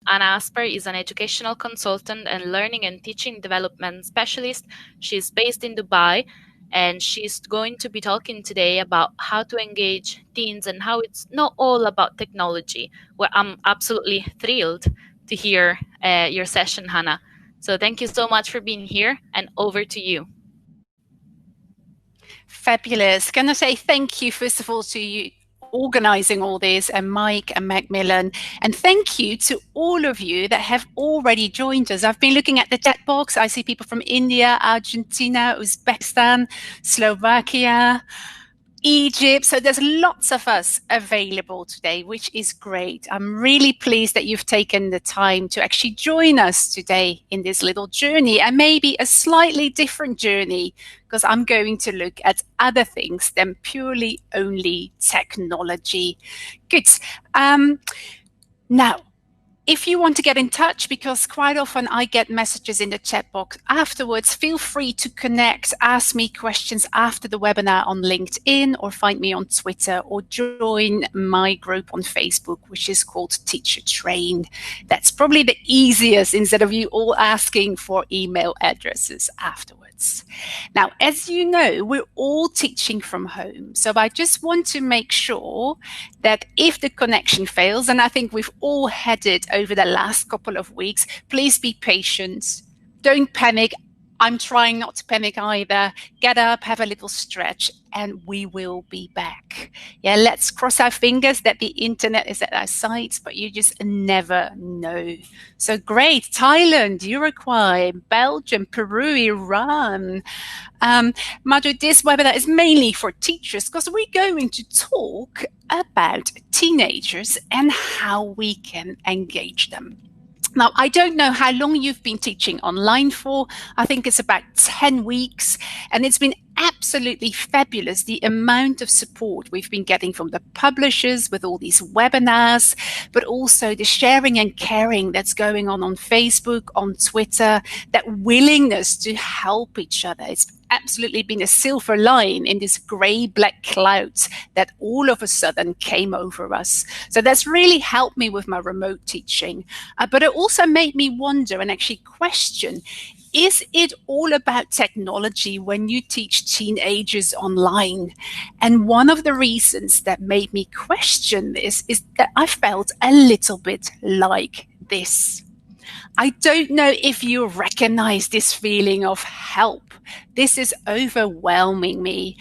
Anna Asper is an educational consultant and learning and teaching development specialist. She's based in Dubai, and she's going to be talking today about how to engage teens and how it's not all about technology. Well, I'm absolutely thrilled to hear your session, Hannah. So thank you so much for being here, and over to you. Fabulous. Can I say thank you, first of all, to you organizing all this, and Mike and Macmillan, and thank you to all of you that have already joined us. I've been looking at the chat box. I see people from India, Argentina, Uzbekistan, Slovakia, Egypt. So there's lots of us available today, which is great. I'm really pleased that you've taken the time to actually join us today in this little journey, and maybe a slightly different journey, because I'm going to look at other things than purely only technology. Good. Now, if you want to get in touch, because quite often I get messages in the chat box afterwards, feel free to connect, ask me questions after the webinar on LinkedIn, or find me on Twitter, or join my group on Facebook, which is called Teacher Train. That's probably the easiest, instead of you all asking for email addresses afterwards. Now, as you know, we're all teaching from home. So I just want to make sure that if the connection fails, and I think we've all had it over the last couple of weeks, please be patient. Don't panic. I'm trying not to panic either. Get up, have a little stretch, and we will be back. Yeah, let's cross our fingers that the internet is at our side, but you just never know. So great. Thailand, Uruguay, Belgium, Peru, Iran. Madhu, this webinar is mainly for teachers, because we're going to talk about teenagers and how we can engage them. Now, I don't know how long you've been teaching online for. I think it's about 10 weeks, and it's been absolutely fabulous, the amount of support we've been getting from the publishers with all these webinars, but also the sharing and caring that's going on Facebook, on Twitter, that willingness to help each other. It's absolutely been a silver line in this grey-black clouds that all of a sudden came over us. So that's really helped me with my remote teaching. But it also made me wonder and actually question, is it all about technology when you teach teenagers online? And one of the reasons that made me question this is that I felt a little bit like this. I don't know if you recognize this feeling of help. This is overwhelming me.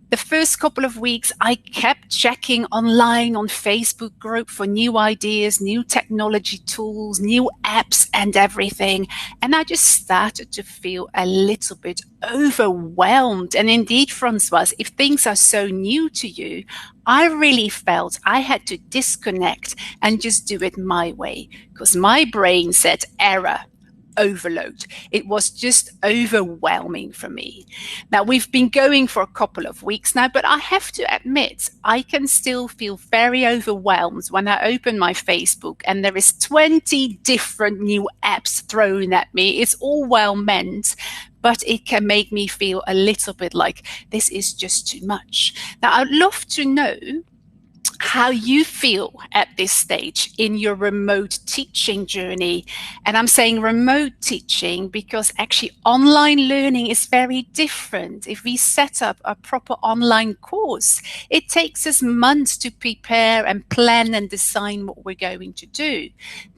The first couple of weeks, I kept checking online on Facebook group for new ideas, new technology tools, new apps and everything. And I just started to feel a little bit overwhelmed. And indeed, Francois, if things are so new to you, I really felt I had to disconnect and just do it my way, because my brain said error, overload. It was just overwhelming for me. Now, we've been going for a couple of weeks now, but I have to admit, I can still feel very overwhelmed when I open my Facebook and there is 20 different new apps thrown at me. It's all well meant, but it can make me feel a little bit like this is just too much. Now, I'd love to know how you feel at this stage in your remote teaching journey. And I'm saying remote teaching because actually online learning is very different. If we set up a proper online course, it takes us months to prepare and plan and design what we're going to do.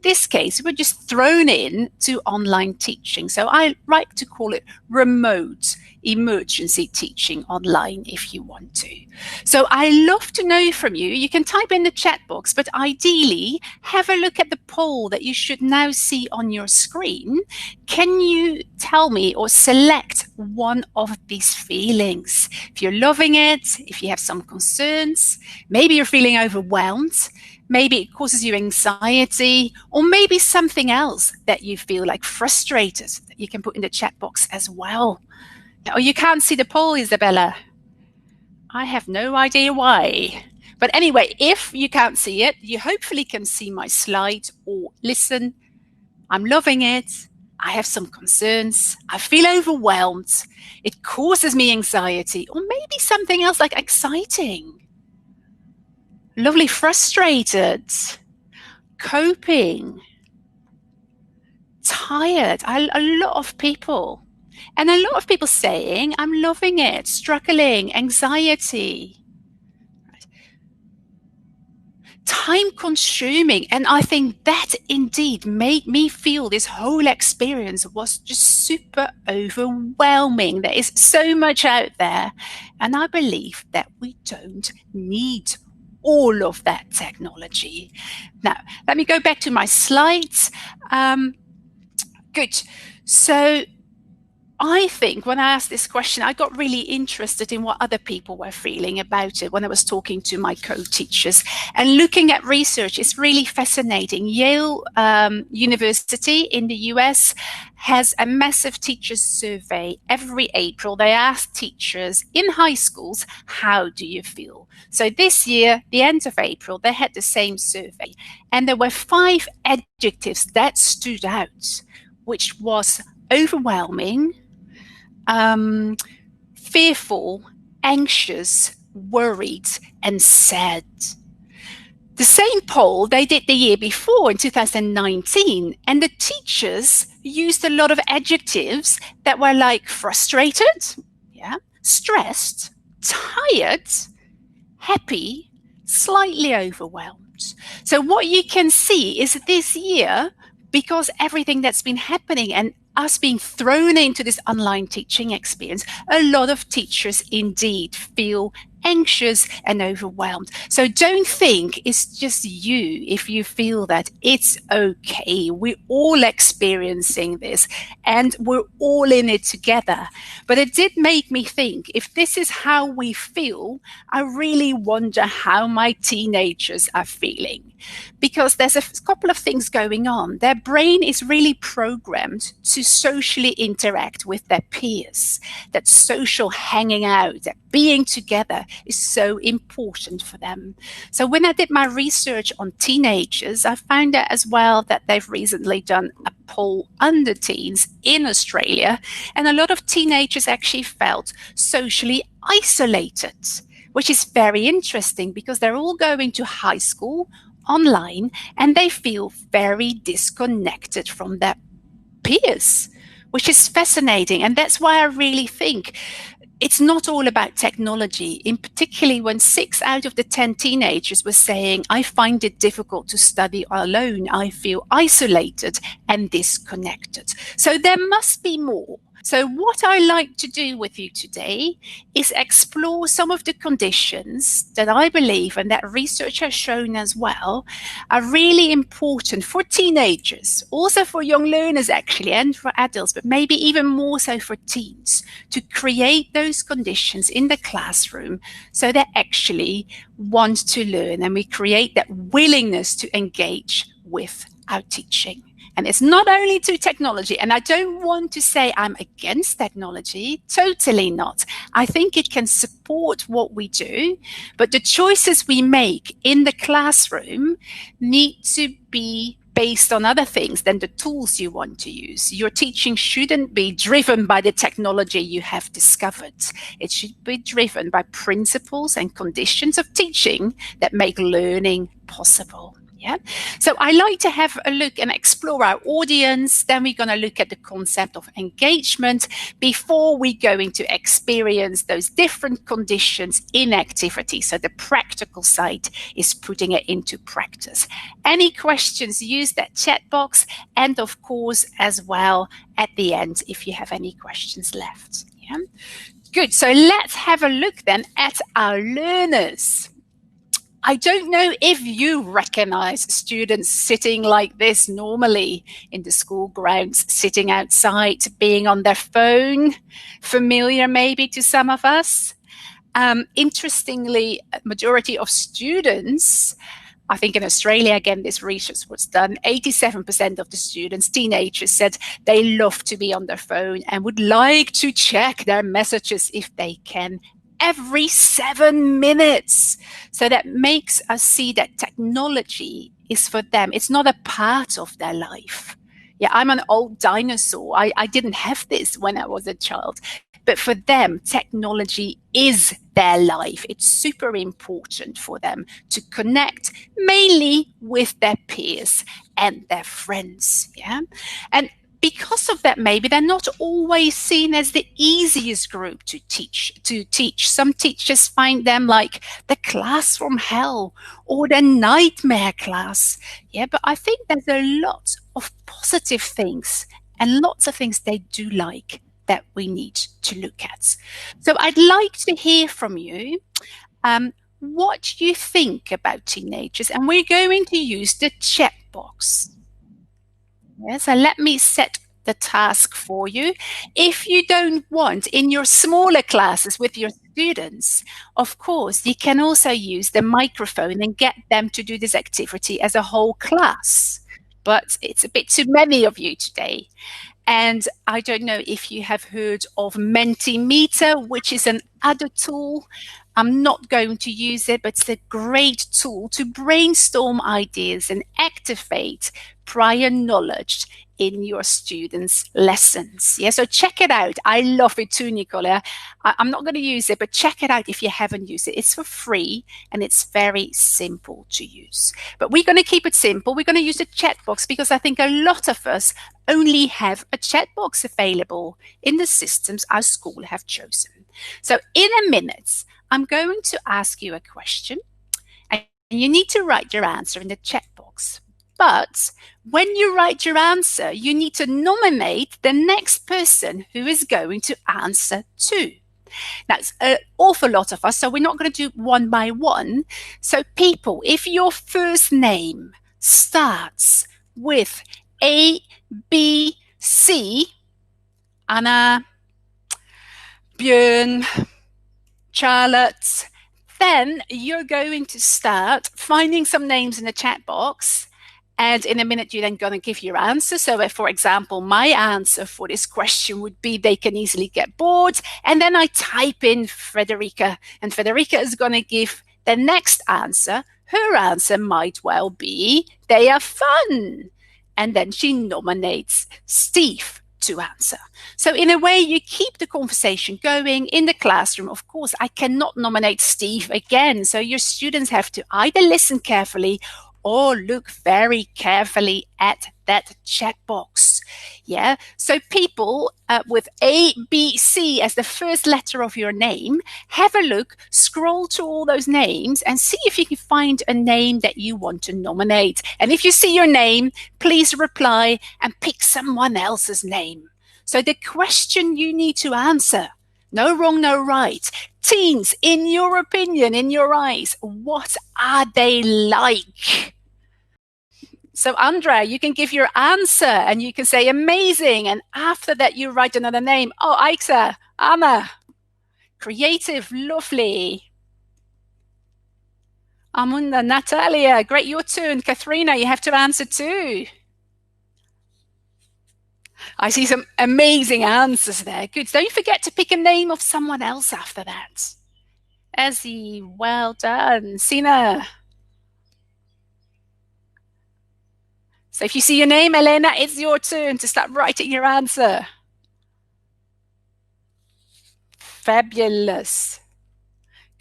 This case, we're just thrown in to online teaching. So I like to call it remote emergency teaching online if you want to. So I love to know from you. You can type in the chat box, but ideally have a look at the poll that you should now see on your screen. Can you tell me or select one of these feelings? If you're loving it, if you have some concerns, maybe you're feeling overwhelmed, maybe it causes you anxiety, or maybe something else that you feel like frustrated that you can put in the chat box as well. Oh, you can't see the poll, Isabella. I have no idea why. But anyway, if you can't see it, you hopefully can see my slide or listen. I'm loving it. I have some concerns. I feel overwhelmed. It causes me anxiety, or maybe something else like exciting. Lovely, frustrated, coping, tired. A lot of people. And a lot of people saying, I'm loving it, struggling, anxiety, time consuming. And I think that indeed made me feel this whole experience was just super overwhelming. There is so much out there. And I believe that we don't need all of that technology. Now, let me go back to my slides. Good. So I think when I asked this question, I got really interested in what other people were feeling about it when I was talking to my co-teachers. And looking at research is really fascinating. Yale University in the US has a massive teachers survey every April. They ask teachers in high schools, how do you feel? So this year, the end of April, they had the same survey. And there were 5 adjectives that stood out, which was overwhelming, fearful, anxious, worried, and sad. The same poll they did the year before in 2019, and the teachers used a lot of adjectives that were like frustrated, stressed, tired, happy, slightly overwhelmed. So what you can see is this year, because everything that's been happening and us being thrown into this online teaching experience, a lot of teachers indeed feel anxious and overwhelmed. So don't think it's just you if you feel that. It's okay. We're all experiencing this and we're all in it together. But it did make me think, if this is how we feel, I really wonder how my teenagers are feeling. Because there's a couple of things going on. Their brain is really programmed to socially interact with their peers. That social hanging out, that being together is so important for them. So when I did my research on teenagers, I found out as well that they've recently done a poll under teens in Australia, and a lot of teenagers actually felt socially isolated, which is very interesting because they're all going to high school online and they feel very disconnected from their peers, which is fascinating. And that's why I really think it's not all about technology, in particularly when 6 out of the 10 teenagers were saying, I find it difficult to study alone. I feel isolated and disconnected. So there must be more. So what I like to do with you today is explore some of the conditions that I believe, and that research has shown as well, are really important for teenagers, also for young learners actually, and for adults, but maybe even more so for teens, to create those conditions in the classroom so they actually want to learn and we create that willingness to engage with our teaching. And it's not only to technology, and I don't want to say I'm against technology, totally not. I think it can support what we do, but the choices we make in the classroom need to be based on other things than the tools you want to use. Your teaching shouldn't be driven by the technology you have discovered. It should be driven by principles and conditions of teaching that make learning possible. Yeah. So I like to have a look and explore our audience. Then we're going to look at the concept of engagement before we go into experience those different conditions in activity. So the practical side is putting it into practice. Any questions, use that chat box. And of course, as well, at the end, if you have any questions left. Yeah. Good. So let's have a look then at our learners. I don't know if you recognize students sitting like this normally in the school grounds, sitting outside, being on their phone, familiar maybe to some of us. Interestingly, a majority of students, I think in Australia, again, this research was done, 87% of the students, teenagers, said they love to be on their phone and would like to check their messages if they can every 7 minutes. So that makes us see that technology is for them. It's not a part of their life. Yeah, I'm an old dinosaur. I didn't have this when I was a child. But for them, technology is their life. It's super important for them to connect mainly with their peers and their friends. Yeah. And because of that, maybe they're not always seen as the easiest group to teach. Some teachers find them like the class from hell or the nightmare class. Yeah, but I think there's a lot of positive things and lots of things they do like that we need to look at. So I'd like to hear from you. What you think about teenagers, and we're going to use the checkbox. Yeah, so let me set the task for you. If you don't want in your smaller classes with your students, of course, you can also use the microphone and get them to do this activity as a whole class. But it's a bit too many of you today. And I don't know if you have heard of Mentimeter, which is an other tool. I'm not going to use it, but it's a great tool to brainstorm ideas and activate prior knowledge in your students' lessons. Yeah, so check it out. I love it too, Nicola. I'm not going to use it, but check it out if you haven't used it. It's for free and it's very simple to use. But we're going to keep it simple. We're going to use the chat box because I think a lot of us only have a chat box available in the systems our school have chosen. So in a minute, I'm going to ask you a question and you need to write your answer in the chat box. But when you write your answer, you need to nominate the next person who is going to answer too. That's an awful lot of us, so we're not going to do one by one. So people, if your first name starts with A, B, C, Anna, Björn, Charlotte, then you're going to start finding some names in the chat box. And in a minute, you're then going to give your answer. So if, for example, my answer for this question would be they can easily get bored. And then I type in Frederica, and Frederica is going to give the next answer. Her answer might well be they are fun. And then she nominates Steve to answer. So in a way, you keep the conversation going in the classroom. Of course, I cannot nominate Steve again. So your students have to either listen carefully or look very carefully at that checkbox. Yeah. So people with A, B, C as the first letter of your name, have a look, scroll to all those names and see if you can find a name that you want to nominate. And if you see your name, please reply and pick someone else's name. So the question you need to answer, no wrong, no right. Teens, in your opinion, in your eyes, what are they like? So, Andrea, you can give your answer and you can say amazing. And after that, you write another name. Oh, Aixa, Anna, creative, lovely. Amunda, Natalia, great, your turn. Katharina, you have to answer too. I see some amazing answers there. Good. Don't forget to pick a name of someone else after that. Ezzy, well done. Sina. So if you see your name, Elena, it's your turn to start writing your answer. Fabulous.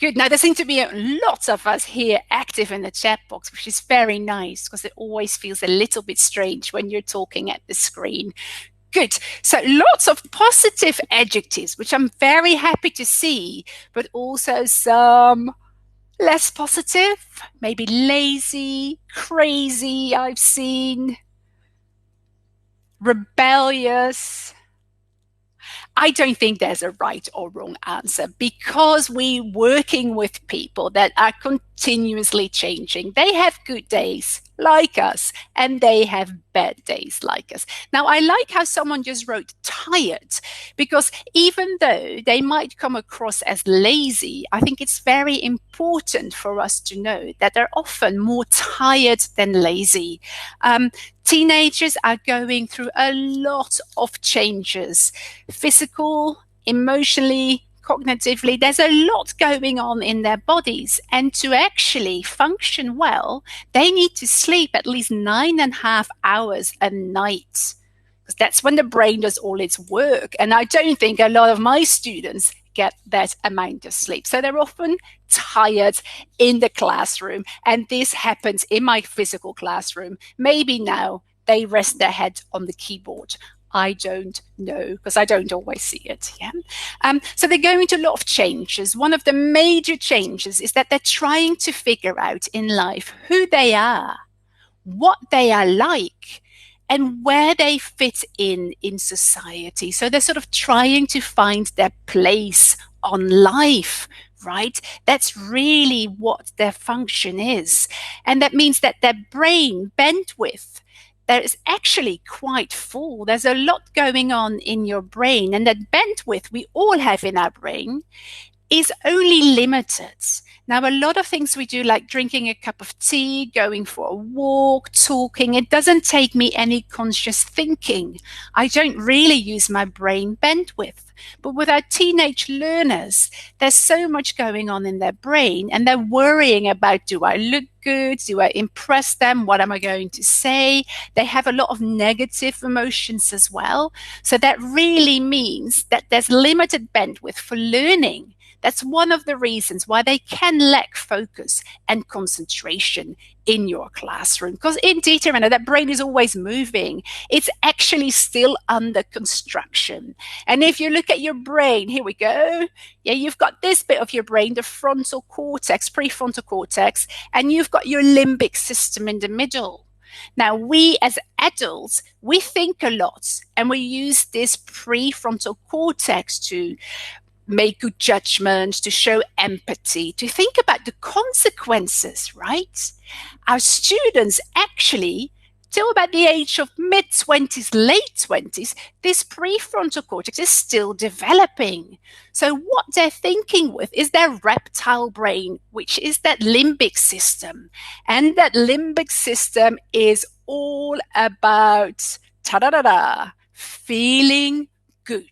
Good. Now, there seem to be lots of us here active in the chat box, which is very nice because it always feels a little bit strange when you're talking at the screen. Good. So lots of positive adjectives, which I'm very happy to see, but also some less positive, maybe lazy, crazy, I've seen, rebellious. I don't think there's a right or wrong answer because we're working with people that are continuously changing. They have good days like us and they have bad days like us. Now, I like how someone just wrote tired because even though they might come across as lazy, I think it's very important for us to know that they're often more tired than lazy. Teenagers are going through a lot of changes, physical, emotionally, cognitively. There's a lot going on in their bodies. And to actually function well, they need to sleep at least 9.5 hours a night. Because that's when the brain does all its work. And I don't think a lot of my students get that amount of sleep. So they're often tired in the classroom. And this happens in my physical classroom. Maybe now they rest their head on the keyboard. I don't know, because I don't always see it. Yeah. So they're going to a lot of changes. One of the major changes is that they're trying to figure out in life who they are, what they are like, and where they fit in society. So they're sort of trying to find their place on life, right? That's really what their function is. And that means that their brain bandwidth, that is actually quite full. There's a lot going on in your brain, and that bandwidth we all have in our brain is only limited. Now, a lot of things we do, like drinking a cup of tea, going for a walk, talking, it doesn't take me any conscious thinking. I don't really use my brain bandwidth. But with our teenage learners, there's so much going on in their brain, and they're worrying about, do I look good? Do I impress them? What am I going to say? They have a lot of negative emotions as well. So that really means that there's limited bandwidth for learning. That's one of the reasons why they can lack focus and concentration in your classroom. Because indeed, Irena, that brain is always moving. It's actually still under construction. And if you look at your brain, here we go. Yeah, you've got this bit of your brain, the frontal cortex, prefrontal cortex, and you've got your limbic system in the middle. Now, we as adults, we think a lot, and we use this prefrontal cortex to make good judgments, to show empathy, to think about the consequences, right? Our students actually, till about the age of mid-20s, late 20s, this prefrontal cortex is still developing. So what they're thinking with is their reptile brain, which is that limbic system. And that limbic system is all about, ta-da-da-da, feeling good.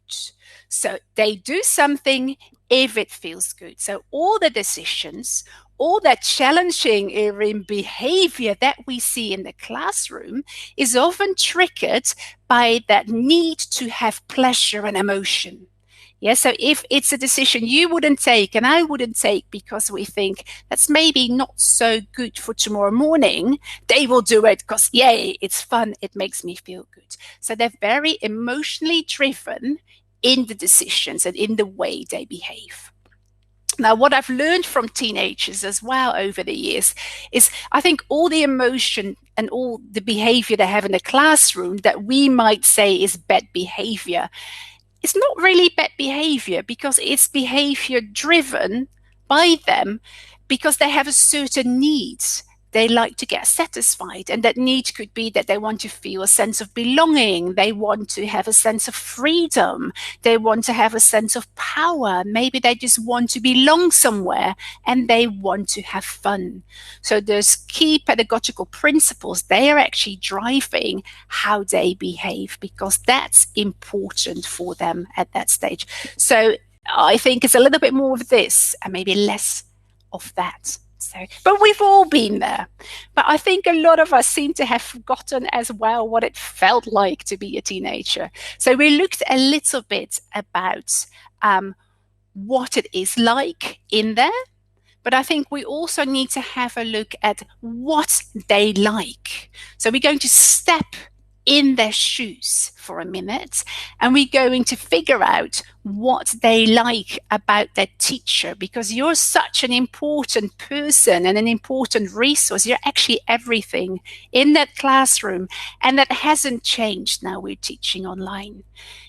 So they do something if it feels good. So all the decisions, all that challenging in behavior that we see in the classroom is often triggered by that need to have pleasure and emotion. Yeah, so if it's a decision you wouldn't take and I wouldn't take because we think that's maybe not so good for tomorrow morning, they will do it because, yay, it's fun, it makes me feel good. So they're very emotionally driven in the decisions and in the way they behave. Now, what I've learned from teenagers as well over the years is I think all the emotion and all the behavior they have in the classroom that we might say is bad behavior, it's not really bad behavior because it's behavior driven by them because they have a certain needs. They like to get satisfied, and that need could be that they want to feel a sense of belonging. They want to have a sense of freedom. They want to have a sense of power. Maybe they just want to belong somewhere and they want to have fun. So those key pedagogical principles, they are actually driving how they behave because that's important for them at that stage. So I think it's a little bit more of this and maybe less of that. So, but we've all been there. But I think a lot of us seem to have forgotten as well what it felt like to be a teenager. So we looked a little bit about what it is like in there. But I think we also need to have a look at what they like. So we're going to step in their shoes for a minute and we're going to figure out what they like about their teacher, because you're such an important person and an important resource. You're actually everything in that classroom, and that hasn't changed now we're teaching online.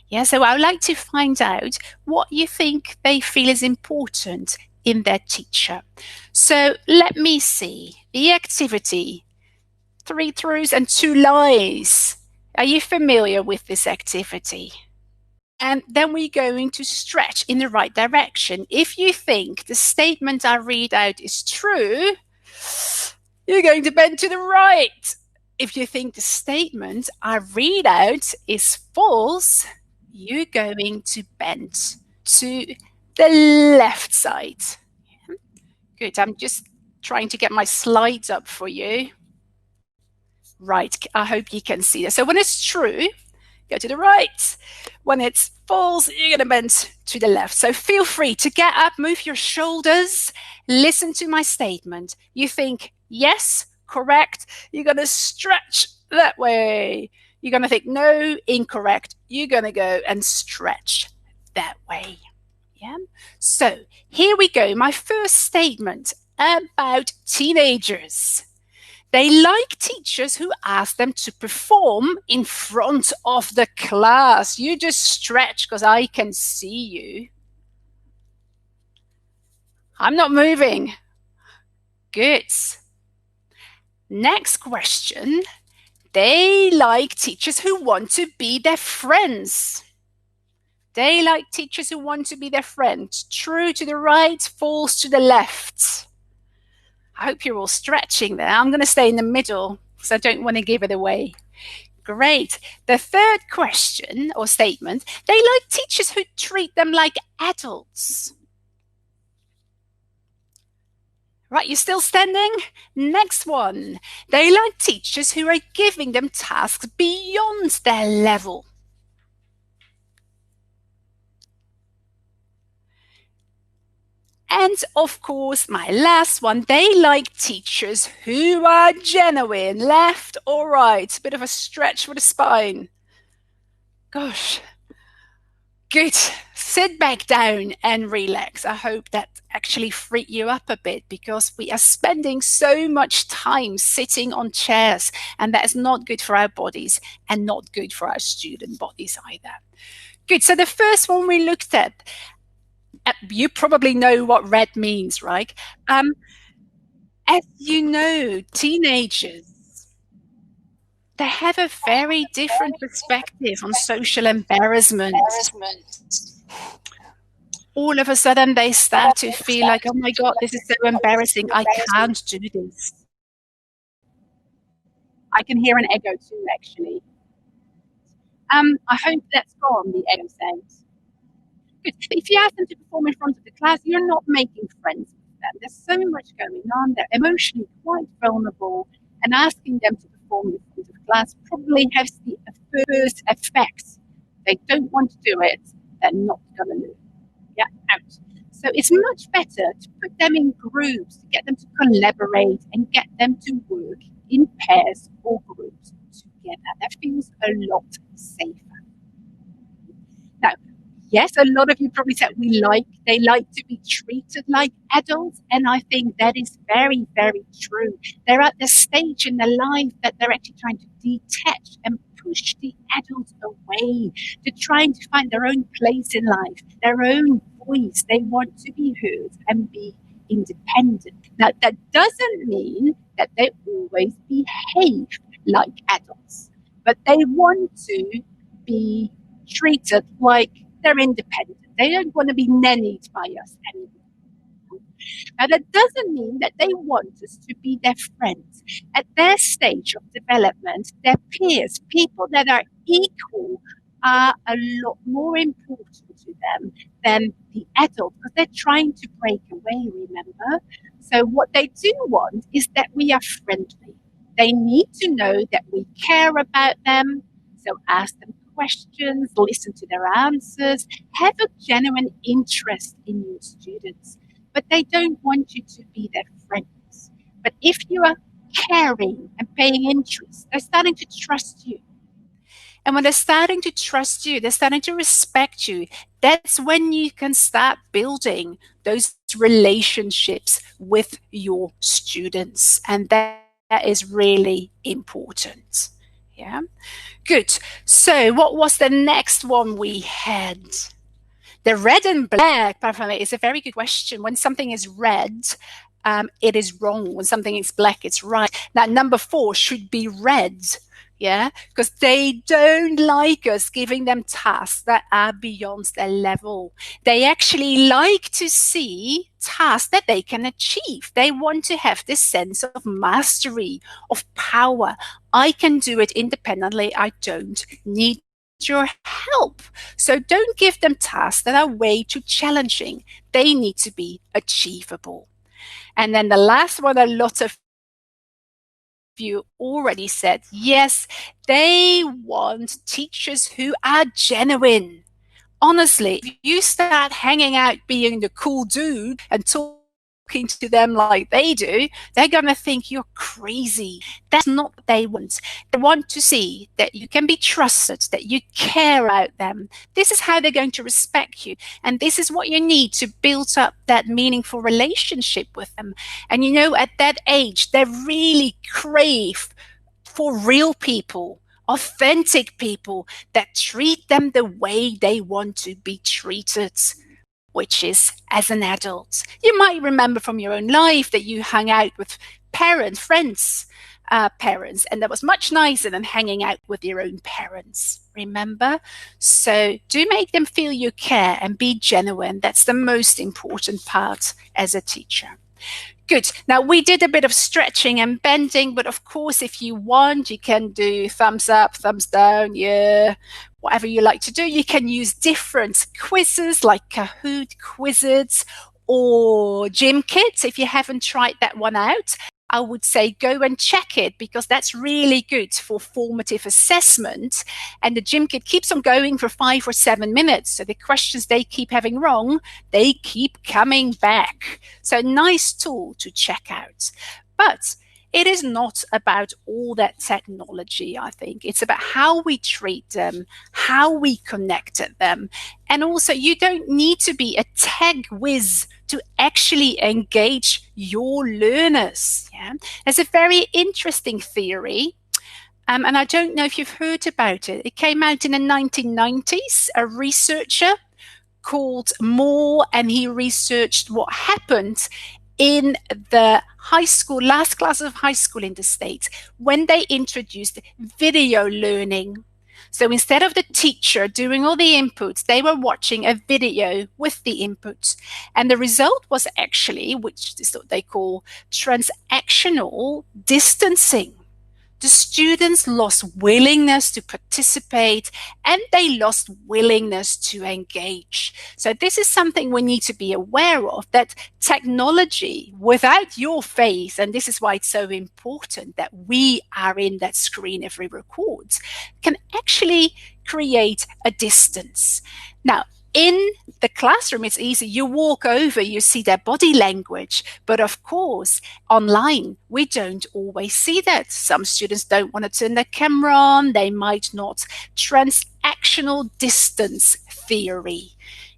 Yeah, so I would like to find out what you think they feel is important in their teacher. So let me see. The activity, 3 truths and 2 lies. Are you familiar with this activity? And then we're going to stretch in the right direction. If you think the statement I read out is true, you're going to bend to the right. If you think the statement I read out is false, you're going to bend to the left side. Good. I'm just trying to get my slides up for you. Right. I hope you can see this. So when it's true, go to the right. When it's false, you're going to bend to the left. So feel free to get up, move your shoulders, listen to my statement. You think, yes, correct. You're going to stretch that way. You're going to think, no, incorrect. You're going to go and stretch that way. Yeah. So here we go. My first statement about teenagers. They like teachers who ask them to perform in front of the class. You just stretch because I can see you. I'm not moving. Good. Next question. They like teachers who want to be their friends. They like teachers who want to be their friend. True to the right, false to the left. I hope you're all stretching there. I'm going to stay in the middle because I don't want to give it away. Great. The third question or statement, they like teachers who treat them like adults. Right, you're still standing? Next one. They like teachers who are giving them tasks beyond their level. And of course, my last one, they like teachers who are genuine. Left or right? Bit of a stretch for the spine. Gosh. Good. Sit back down and relax. I hope that actually freed you up a bit because we are spending so much time sitting on chairs and that is not good for our bodies and not good for our student bodies either. Good. So the first one we looked at, you probably know what red means, right? As you know, teenagers, they have a very different perspective on social embarrassment. All of a sudden they start to feel like, oh my God, this is so embarrassing. I can't do this. I can hear an echo too, actually. I hope that's gone, the echo sound. Good. But if you ask them to perform in front of the class, you're not making friends with them. There's so much going on. They're emotionally quite vulnerable, and asking them to perform in front of the class probably has the first effect. They don't want to do it, they're not going to learn. Yeah, out. So it's much better to put them in groups, to get them to collaborate and get them to work in pairs or groups together. That feels a lot safer. Now, yes, a lot of you probably said they like to be treated like adults, and I think that is very, very true. They're at the stage in their life that they're actually trying to detach and push the adults away. They're trying to find their own place in life, their own voice. They want to be heard and be independent. Now, that doesn't mean that they always behave like adults, but they want to be treated like they're independent. They don't want to be nannied by us anymore. Now, that doesn't mean that they want us to be their friends. At their stage of development, their peers, people that are equal, are a lot more important to them than the adult because they're trying to break away, remember? So, what they do want is that we are friendly. They need to know that we care about them. So, ask them questions, listen to their answers, have a genuine interest in your students. But they don't want you to be their friends. But if you are caring and paying interest, they're starting to trust you. And when they're starting to trust you, they're starting to respect you, that's when you can start building those relationships with your students. And that is really important. Yeah. Good. So what was the next one we had? The red and black, is a very good question. When something is red, it is wrong. When something is black, it's right. Now, number 4 should be red. Yeah, because they don't like us giving them tasks that are beyond their level. They actually like to see tasks that they can achieve. They want to have this sense of mastery, of power. I can do it independently. I don't need your help. So don't give them tasks that are way too challenging. They need to be achievable. And then the last one, a lot of you already said, yes, they want teachers who are genuine. Honestly, if you start hanging out being the cool dude and talking talking to them like they do, they're going to think you're crazy. That's not what they want. They want to see that you can be trusted, that you care about them. This is how they're going to respect you. And this is what you need to build up that meaningful relationship with them. And at that age, they really crave for real people, authentic people that treat them the way they want to be treated, which is as an adult. You might remember from your own life that you hung out with friends, parents, and that was much nicer than hanging out with your own parents. Remember? So do make them feel you care and be genuine. That's the most important part as a teacher. Good. Now, we did a bit of stretching and bending, but of course, if you want, you can do thumbs up, thumbs down, yeah, whatever you like to do. You can use different quizzes like Kahoot quizzes or Gym Kit. If you haven't tried that one out, I would say go and check it, because that's really good for formative assessment. And the Gym Kit keeps on going for 5 or 7 minutes. So the questions they keep having wrong, they keep coming back. So nice tool to check out. But it is not about all that technology, I think. It's about how we treat them, how we connect at them. And also, you don't need to be a tech whiz to actually engage your learners. Yeah? There's a very interesting theory, and I don't know if you've heard about it. It came out in the 1990s. A researcher called Moore, and he researched what happened in the high school, last class of high school in the States, when they introduced video learning. So instead of the teacher doing all the inputs, they were watching a video with the inputs. And the result was actually, which is what they call transactional distancing. The students lost willingness to participate, and they lost willingness to engage. So this is something we need to be aware of, that technology without your face, and this is why it's so important that we are in that screen if we record, can actually create a distance. Now, in the classroom, it's easy. You walk over, you see their body language. But of course, online, we don't always see that. Some students don't want to turn their camera on. They might not. Transactional distance theory.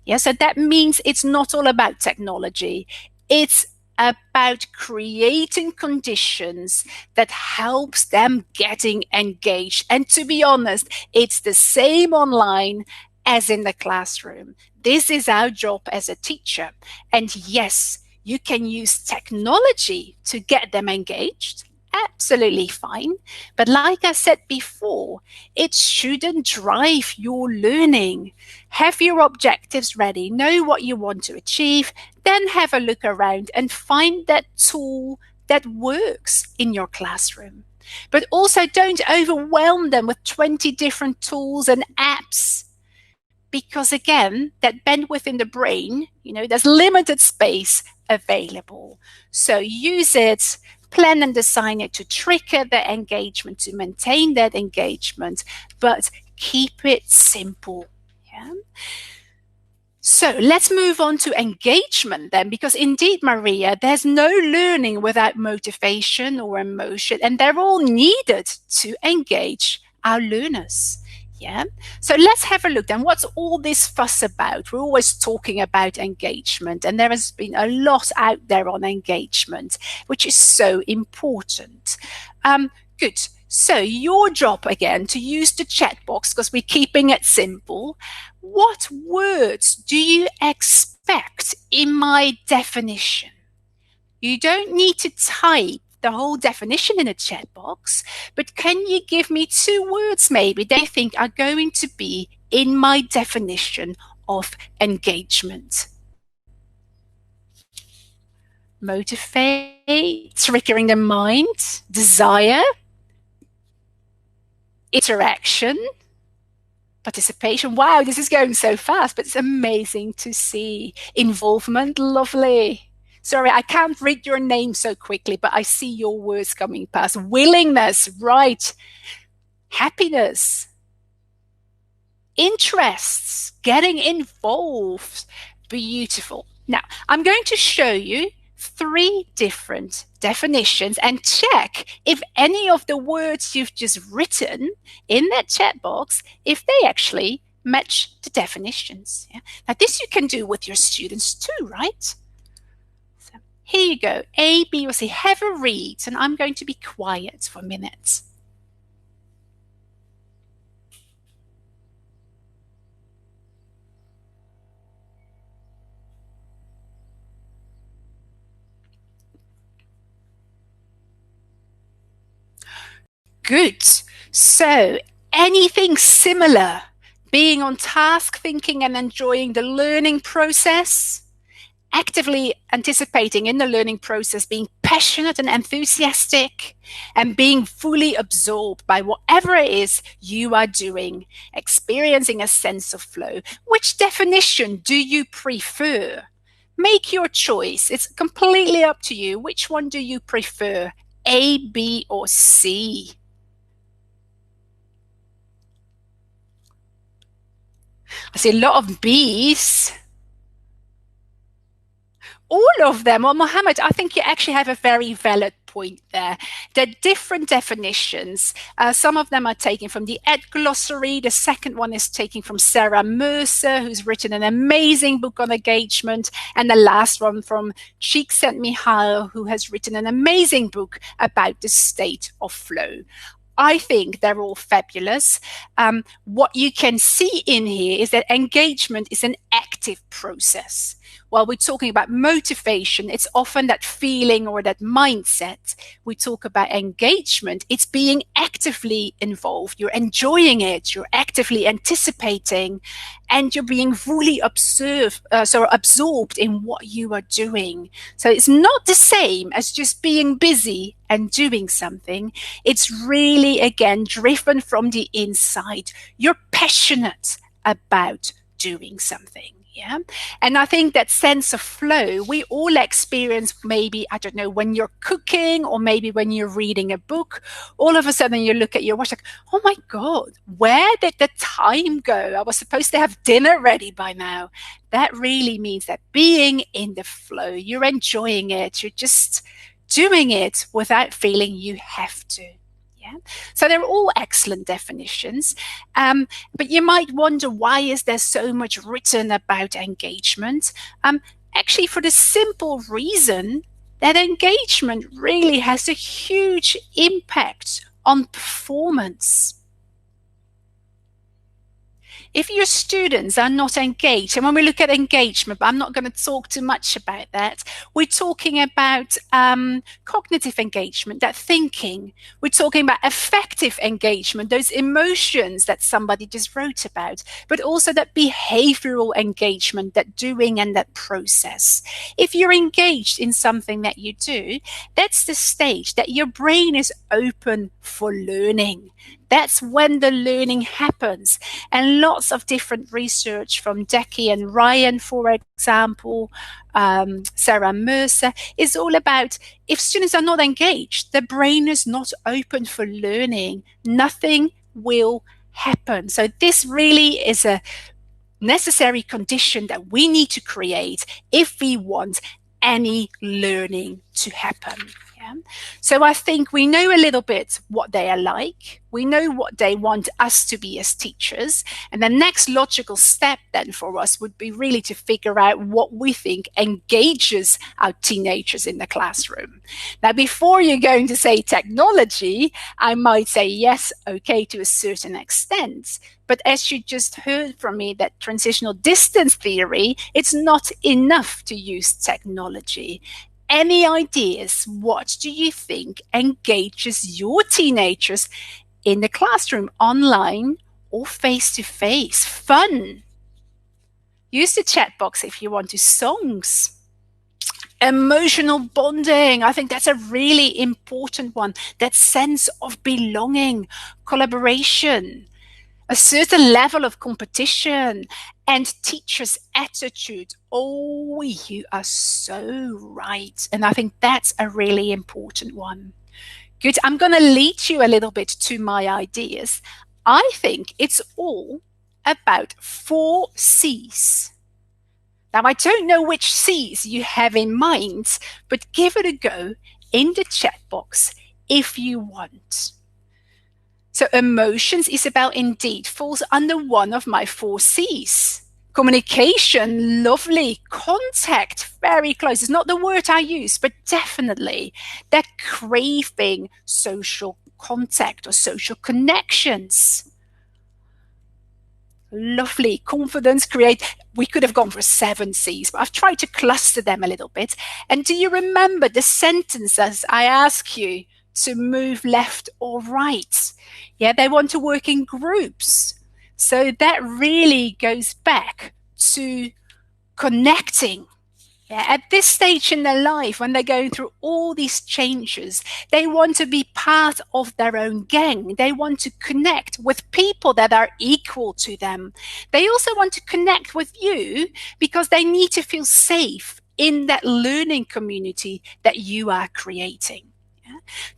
Yeah, so that means it's not all about technology. It's about creating conditions that helps them getting engaged. And to be honest, it's the same online as in the classroom. This is our job as a teacher. And yes, you can use technology to get them engaged. Absolutely fine. But like I said before, it shouldn't drive your learning. Have your objectives ready, know what you want to achieve, then have a look around and find that tool that works in your classroom. But also don't overwhelm them with 20 different tools and apps. Because again, that bandwidth in the brain, there's limited space available. So use it, plan and design it to trigger the engagement, to maintain that engagement, but keep it simple. Yeah. So let's move on to engagement then, because indeed, Maria, there's no learning without motivation or emotion, and they're all needed to engage our learners. Yeah. So let's have a look then. What's all this fuss about? We're always talking about engagement, and there has been a lot out there on engagement, which is so important. Good. So your job again to use the chat box, because we're keeping it simple. What words do you expect in my definition? You don't need to type the whole definition in a chat box, but can you give me 2 words maybe that you think are going to be in my definition of engagement? Motivate, triggering the mind, desire, interaction, participation. Wow, this is going so fast, but it's amazing to see. Involvement, lovely. Sorry, I can't read your name so quickly, but I see your words coming past. Willingness, right. Happiness. Interests, getting involved. Beautiful. Now, I'm going to show you 3 different definitions and check if any of the words you've just written in that chat box, if they actually match the definitions. Yeah? Now, this you can do with your students too, right? So here you go, A, B, or C. Have a read, and I'm going to be quiet for a minute. Good. So, anything similar? Being on task, thinking and enjoying the learning process, actively anticipating in the learning process, being passionate and enthusiastic, and being fully absorbed by whatever it is you are doing, experiencing a sense of flow. Which definition do you prefer? Make your choice. It's completely up to you. Which one do you prefer? A, B, or C? I see a lot of B's. All of them. Well, Mohammed, I think you actually have a very valid point there. They're different definitions. Some of them are taken from the Ed Glossary. The second one is taken from Sarah Mercer, who's written an amazing book on engagement. And the last one from Csikszentmihalyi, who has written an amazing book about the state of flow. I think they're all fabulous. What you can see in here is that engagement is an active process. While we're talking about motivation, it's often that feeling or that mindset. We talk about engagement, it's being actively involved. You're enjoying it, you're actively anticipating, and you're being fully absorbed in what you are doing. So it's not the same as just being busy and doing something. It's really, again, driven from the inside. You're passionate about doing something. Yeah. And I think that sense of flow, we all experience maybe, I don't know, when you're cooking or maybe when you're reading a book, all of a sudden you look at your watch like, oh my God, where did the time go? I was supposed to have dinner ready by now. That really means that being in the flow, you're enjoying it, you're just doing it without feeling you have to. Yeah. So they're all excellent definitions. But you might wonder, why is there so much written about engagement? Actually, for the simple reason that engagement really has a huge impact on performance. If your students are not engaged, and when we look at engagement, but I'm not going to talk too much about that, we're talking about cognitive engagement, that thinking. We're talking about affective engagement, those emotions that somebody just wrote about, but also that behavioral engagement, that doing and that process. If you're engaged in something that you do, that's the stage that your brain is open for learning. That's when the learning happens. And lots of different research from Decky and Ryan, for example, Sarah Mercer, is all about if students are not engaged, the brain is not open for learning, nothing will happen. So this really is a necessary condition that we need to create if we want any learning to happen. Yeah. So I think we know a little bit what they are like. We know what they want us to be as teachers. And the next logical step then for us would be really to figure out what we think engages our teenagers in the classroom. Now, before you're going to say technology, I might say yes, okay, to a certain extent. But as you just heard from me, that transitional distance theory, it's not enough to use technology. Any ideas? What do you think engages your teenagers in the classroom, online or face-to-face? Fun. Use the chat box if you want to. Songs. Emotional bonding. I think that's a really important one. That sense of belonging, collaboration, a certain level of competition, and teachers' attitude. Oh, you are so right. And I think that's a really important one. Good. I'm going to lead you a little bit to my ideas. I think it's all about 4 C's. Now, I don't know which C's you have in mind, but give it a go in the chat box if you want. So emotions is about indeed falls under one of my 4 C's. Communication, lovely. Contact, very close. It's not the word I use, but definitely that craving social contact or social connections. Lovely. Confidence, create. We could have gone for 7 C's, but I've tried to cluster them a little bit. And do you remember the sentences I ask you to move left or right? Yeah, they want to work in groups. So that really goes back to connecting. Yeah, at this stage in their life, when they're going through all these changes, they want to be part of their own gang. They want to connect with people that are equal to them. They also want to connect with you because they need to feel safe in that learning community that you are creating.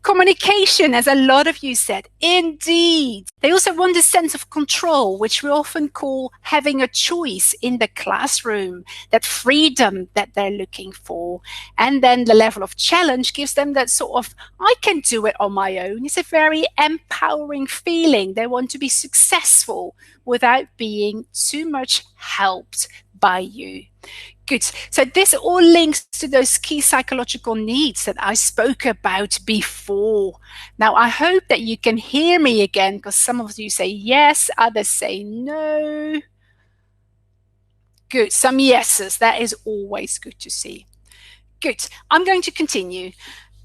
Communication, as a lot of you said, indeed. They also want a sense of control, which we often call having a choice in the classroom, that freedom that they're looking for. And then the level of challenge gives them that sort of, I can do it on my own. It's a very empowering feeling. They want to be successful without being too much helped by you. Good. So this all links to those key psychological needs that I spoke about before. Now, I hope that you can hear me again, because some of you say yes, others say no. Good. Some yeses. That is always good to see. Good. I'm going to continue.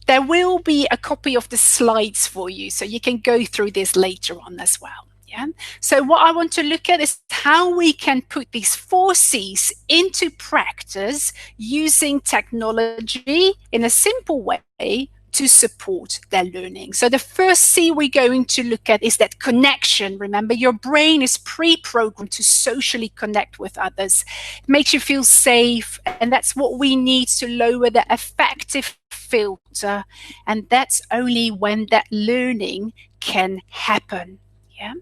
There will be a copy of the slides for you, so you can go through this later on as well. Yeah. So what I want to look at is how we can put these 4 C's into practice using technology in a simple way to support their learning. So the first C we're going to look at is that connection. Remember, your brain is pre-programmed to socially connect with others. It makes you feel safe, and that's what we need to lower the affective filter. And that's only when that learning can happen. Yeah.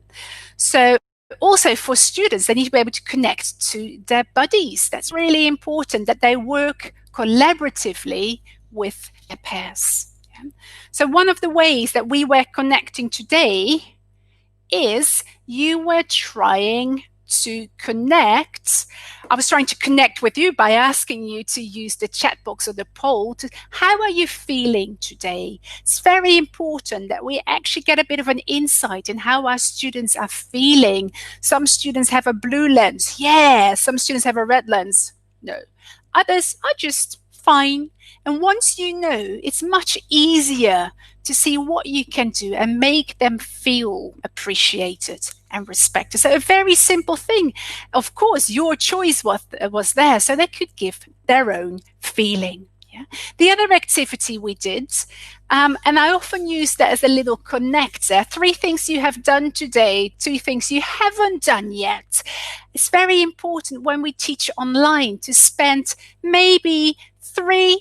So also for students, they need to be able to connect to their buddies. That's really important, that they work collaboratively with their peers. Yeah. So one of the ways that we were connecting today is you were trying to connect. I was trying to connect with you by asking you to use the chat box or the poll to, how are you feeling today? It's very important that we actually get a bit of an insight in how our students are feeling. Some students have a blue lens. Yeah. Some students have a red lens. No. Others are just fine. And once you know, it's much easier to see what you can do and make them feel appreciated and respected. So a very simple thing. Of course, your choice was there, so they could give their own feeling. Yeah. The other activity we did, and I often use that as a little connector, 3 things you have done today, 2 things you haven't done yet. It's very important when we teach online to spend maybe 3-4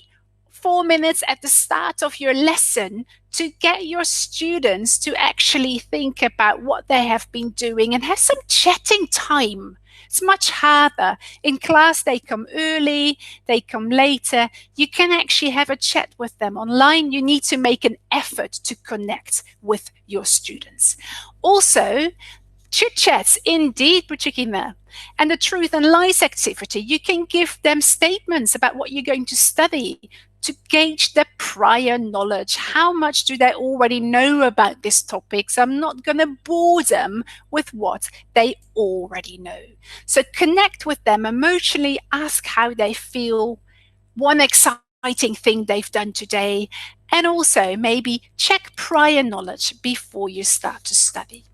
minutes at the start of your lesson to get your students to actually think about what they have been doing and have some chatting time. It's much harder. In class, they come early, they come later. You can actually have a chat with them. Online, you need to make an effort to connect with your students. Also, chit chats, indeed, Brigitte. And the truth and lies activity, you can give them statements about what you're going to study to gauge their prior knowledge. How much do they already know about this topic? So I'm not going to bore them with what they already know. So connect with them emotionally, ask how they feel, one exciting thing they've done today, and also maybe check prior knowledge before you start to study.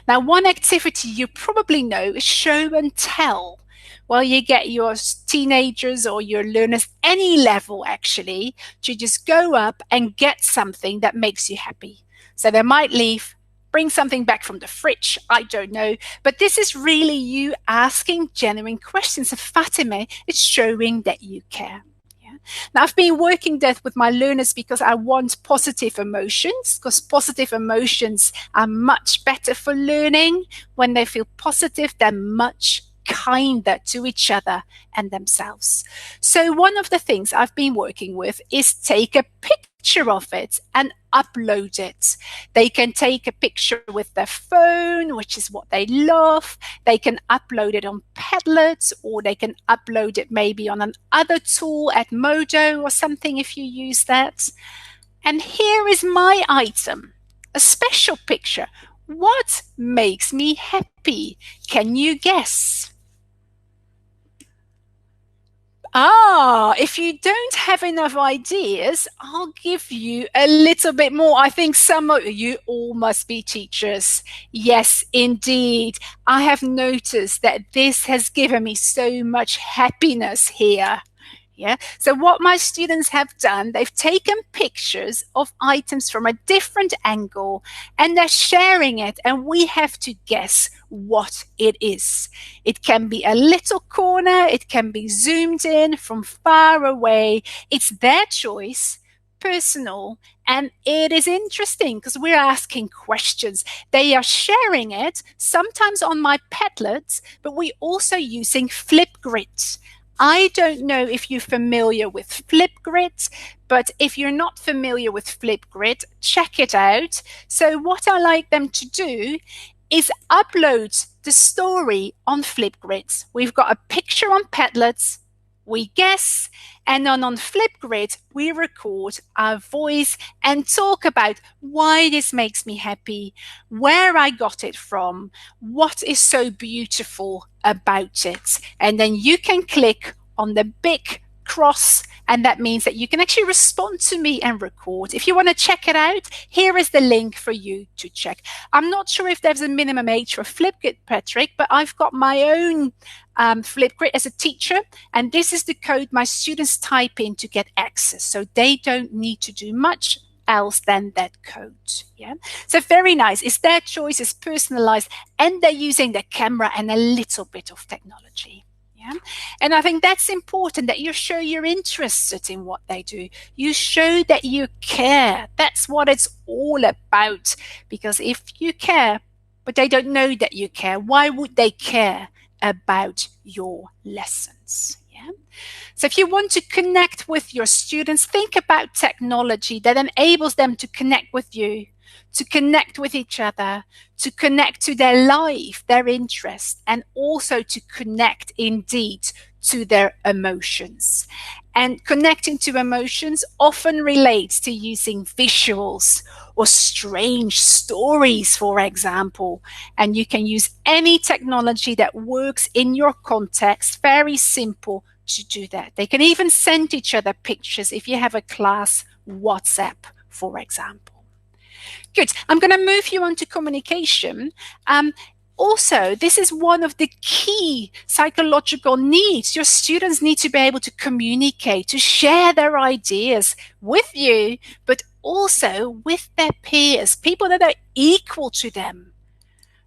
Now, one activity you probably know is show and tell. Well, you get your teenagers or your learners, any level actually, to just go up and get something that makes you happy. So they might leave, bring something back from the fridge, I don't know. But this is really you asking genuine questions. And Fatima, it's showing that you care. Now, I've been working that with my learners because I want positive emotions, because positive emotions are much better for learning. When they feel positive, they're much kinder to each other and themselves. So one of the things I've been working with is take a picture of it and upload it. They can take a picture with their phone, which is what they love. They can upload it on Padlet, or they can upload it maybe on another tool at Modo or something if you use that. And here is my item, a special picture. What makes me happy? Can you guess? If you don't have enough ideas, I'll give you a little bit more. I think some of you all must be teachers. Yes, indeed. I have noticed that this has given me so much happiness here. Yeah. So what my students have done, they've taken pictures of items from a different angle and they're sharing it, and we have to guess what it is. It can be a little corner, it can be zoomed in from far away. It's their choice, personal, and it is interesting because we're asking questions. They are sharing it, sometimes on my Padlet, but we're also using Flipgrid. I don't know if you're familiar with Flipgrid, but if you're not familiar with Flipgrid, check it out. So what I like them to do is upload the story on Flipgrid. We've got a picture on Padlet, we guess, and then on Flipgrid, we record our voice and talk about why this makes me happy, where I got it from, what is so beautiful about it. And then you can click on the big cross, and that means that you can actually respond to me and record. If you want to check it out, here is the link for you to check. I'm not sure if there's a minimum age for Flipgrid, Patrick, but I've got my own Flipgrid as a teacher, and this is the code my students type in to get access. So they don't need to do much else than that code. Yeah. So very nice. It's their choice, it's personalized, and they're using the camera and a little bit of technology. Yeah. And I think that's important, that you show you're interested in what they do. You show that you care. That's what it's all about. Because if you care, but they don't know that you care, why would they care about your lessons? Yeah. So if you want to connect with your students, think about technology that enables them to connect with you, to connect with each other, to connect to their life, their interests, and also to connect indeed to their emotions. And connecting to emotions often relates to using visuals or strange stories, for example. And you can use any technology that works in your context, very simple to do that. They can even send each other pictures if you have a class WhatsApp, for example. Good. I'm going to move you on to communication. Also, this is one of the key psychological needs. Your students need to be able to communicate, to share their ideas with you, but also with their peers, people that are equal to them.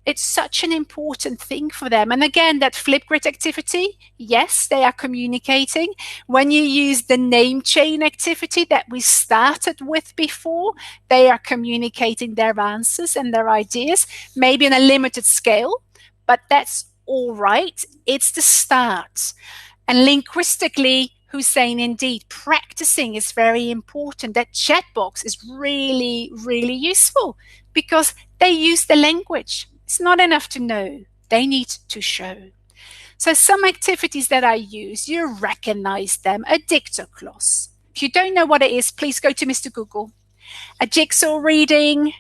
It's such an important thing for them. And again, that Flipgrid activity, yes, they are communicating. When you use the name chain activity that we started with before, they are communicating their answers and their ideas, maybe on a limited scale, but that's all right. It's the start. And linguistically, Hussein, indeed, practicing is very important. That checkbox is really, really useful because they use the language. It's not enough to know. They need to show. So some activities that I use, you recognize them. A dicta clause. If you don't know what it is, please go to Mr. Google. A jigsaw reading,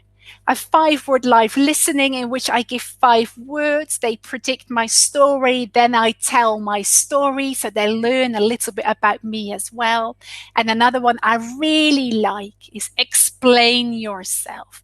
a 5-word live listening in which I give 5 words. They predict my story. Then I tell my story. So they learn a little bit about me as well. And another one I really like is explain yourself.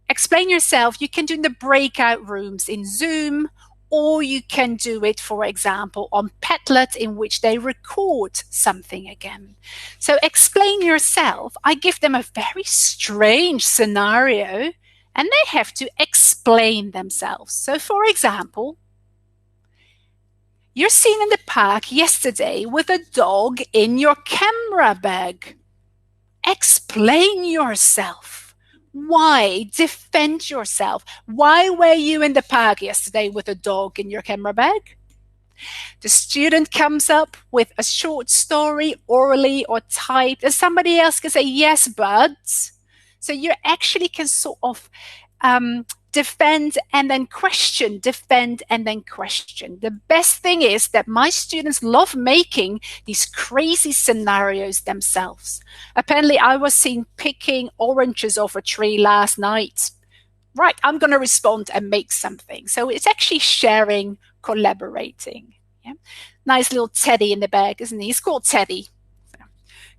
Explain yourself, you can do in the breakout rooms in Zoom, or you can do it, for example, on Padlet, in which they record something again. So explain yourself. I give them a very strange scenario, and they have to explain themselves. So, for example, you're seen in the park yesterday with a dog in your camera bag. Explain yourself. Why? Defend yourself. Why were you in the park yesterday with a dog in your camera bag? The student comes up with a short story, orally or typed, and somebody else can say, yes, but. So you actually can sort of defend and then question, defend and then question. The best thing is that my students love making these crazy scenarios themselves. Apparently, I was seen picking oranges off a tree last night. Right, I'm going to respond and make something. So it's actually sharing, collaborating. Yeah? Nice little Teddy in the bag, isn't he? He's called Teddy.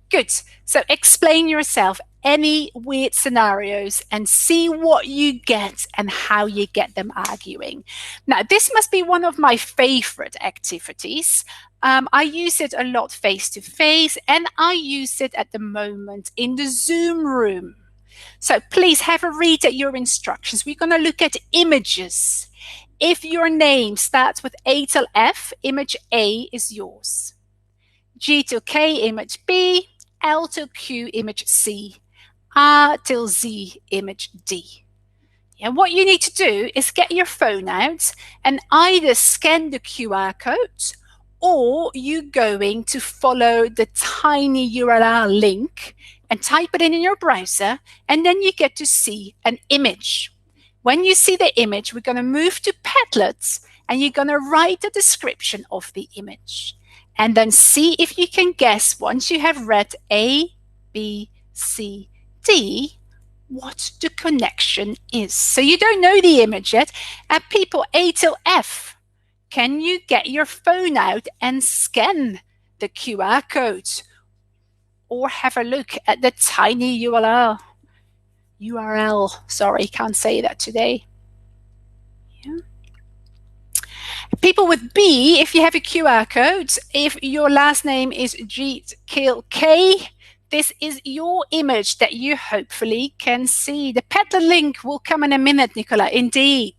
Good. So explain yourself, any weird scenarios, and see what you get and how you get them arguing. Now, this must be one of my favorite activities. I use it a lot face to face, and I use it at the moment in the Zoom room. So please have a read at your instructions. We're going to look at images. If your name starts with A till F, image A is yours. G till K, image B. L till Q, image C. R till Z, image D. And what you need to do is get your phone out and either scan the QR code, or you're going to follow the tiny URL link and type it in your browser, and then you get to see an image. When you see the image, we're going to move to Padlet, and you're going to write the description of the image. And then see if you can guess, once you have read A, B, C, D, what the connection is. So you don't know the image yet. And people A till F, can you get your phone out and scan the QR code? Or have a look at the tiny URL. Sorry, can't say that today. Yeah. People with B, if you have a QR code, if your last name is K, this is your image that you hopefully can see. The Padlet link will come in a minute, Nicola, indeed.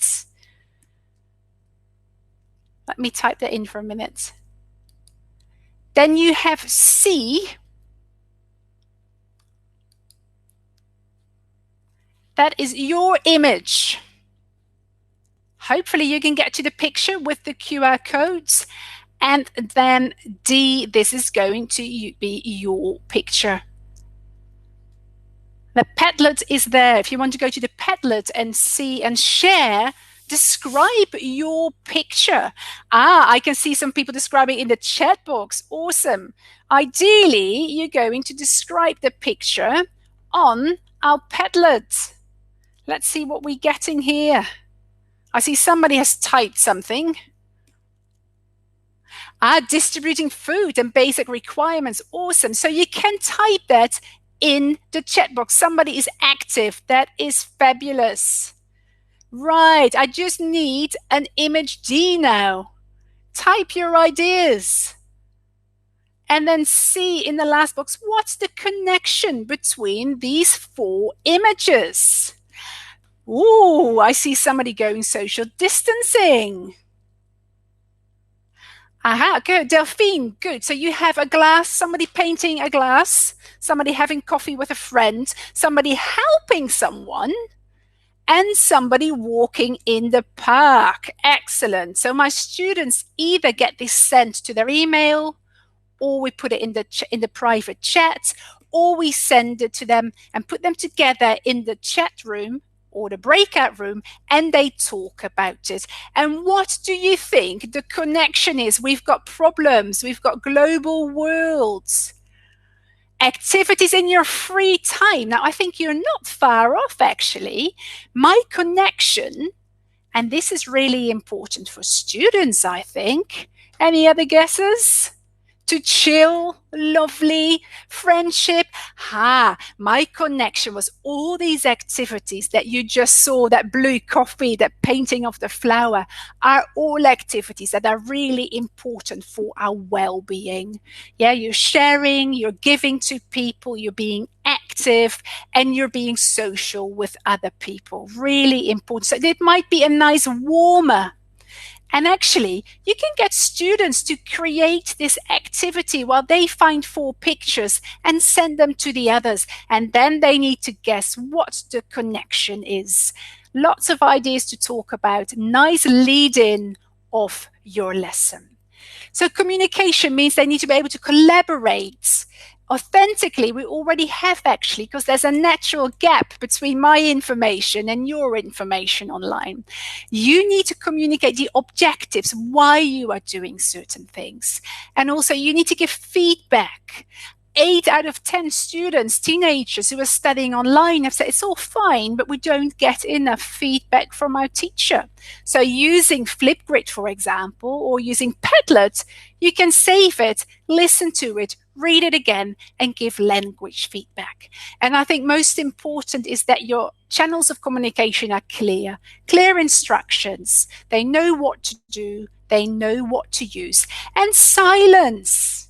Let me type that in for a minute. Then you have C. That is your image. Hopefully you can get to the picture with the QR codes. And then D, this is going to be your picture. The Padlet is there. If you want to go to the Padlet and see and share, describe your picture. I can see some people describing in the chat box. Awesome. Ideally, you're going to describe the picture on our Padlet. Let's see what we're getting here. I see somebody has typed something. Distributing food and basic requirements. Awesome. So you can type that in the chat box. Somebody is active. That is fabulous. Right. I just need an image D now. Type your ideas. And then see in the last box, what's the connection between these four images? Ooh, I see somebody going social distancing. Aha, good. Delphine, good. So you have a glass, somebody painting a glass, somebody having coffee with a friend, somebody helping someone, and somebody walking in the park. Excellent. So my students either get this sent to their email, or we put it in the private chat, or we send it to them and put them together in the chat room or the breakout room, and they talk about it. And what do you think the connection is? We've got problems. We've got global worlds. Activities in your free time. Now, I think you're not far off, actually. My connection, and this is really important for students, I think. Any other guesses? To chill, lovely, friendship. My connection was all these activities that you just saw, that blue coffee, that painting of the flower, are all activities that are really important for our well-being. Yeah, you're sharing, you're giving to people, you're being active, and you're being social with other people. Really important. So it might be a nice warmer. And actually, you can get students to create this activity while they find 4 pictures and send them to the others. And then they need to guess what the connection is. Lots of ideas to talk about. Nice lead-in of your lesson. So communication means they need to be able to collaborate authentically. We already have, actually, because there's a natural gap between my information and your information online. You need to communicate the objectives, why you are doing certain things. And also you need to give feedback. 8 out of 10 students, teenagers who are studying online, have said it's all fine, but we don't get enough feedback from our teacher. So using Flipgrid, for example, or using Padlet, you can save it, listen to it, read it again, and give language feedback. And I think most important is that your channels of communication are clear, clear instructions. They know what to do, they know what to use. And silence.